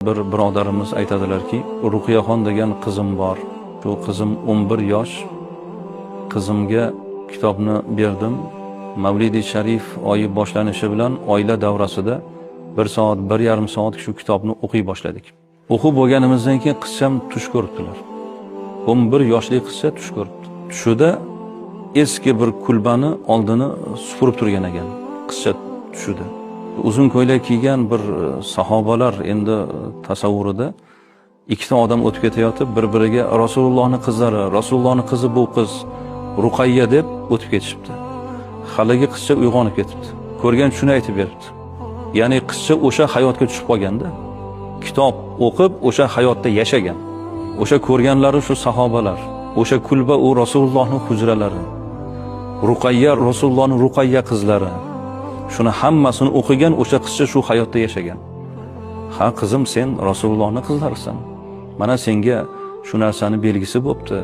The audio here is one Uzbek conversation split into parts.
Bir birodarimiz aytadilarki, Ruqiyaxon degan qizim bor. Shu qizim 11 yosh. Qizimga kitobni berdim. Mavlidi Sharif oyi boshlanishi bilan oila davrasida 1 soat, 1,5 soat shu kitobni o'qiy boshladik. O'qib bo'lganimizdan keyin qizcham tush ko'ribdilar. 11 yoshli qizcha tush ko'ribdi. Tushida eski bir kulbani oldini supurib turgan ekan qizcha tushida. Uzun ko'ylak kiygan bir sahobalar endi tasavvurida ikkita odam o'tib ketayotib, bir-biriga Rasulullohning qizlari, Rasulullohning qizi bu qiz Ruqayya deb o'tib ketishibdi. Haligi qizcha uyg'onib ketibdi. Ko'rgan shuni aytib beribdi. Ya'ni qizcha o'sha hayotga tushib qolganda, kitob o'qib o'sha hayotda yashagan. O'sha ko'rganlari shu sahobalar, o'sha kulba u Rasulullohning hujralari. Ruqayya Rasulullohning Ruqayya qizlari. Shuni hammasini o'qigan o'sha qizcha shu hayotda yashagan. Ha qizim, sen Rasulullohning qizlarisan. Mana senga shu narsani belgisi bo'pti.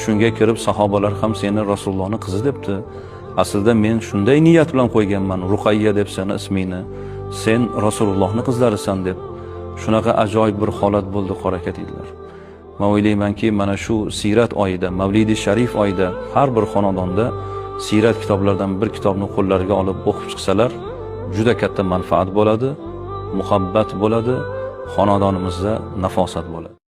Shunga kirib sahobalar ham seni Rasulullohning qizi debdi. Aslida men shunday niyat bilan qo'yganman, Ruqayya deb seni ismingni, sen Rasulullohning qizlarisan deb. Shunaqa ajoyib bir holat bo'ldi, qorakat edilar. Men o'ylaymanki, mana shu Sirat oyida, Mavlidi Sharif oyida har bir xonadonda sirat kitoblaridan bir kitobni qo'llariga olib o'qib chiqsalar, juda katta manfaat bo'ladi, muhabbat bo'ladi, xonadonimizda nafosat bo'ladi.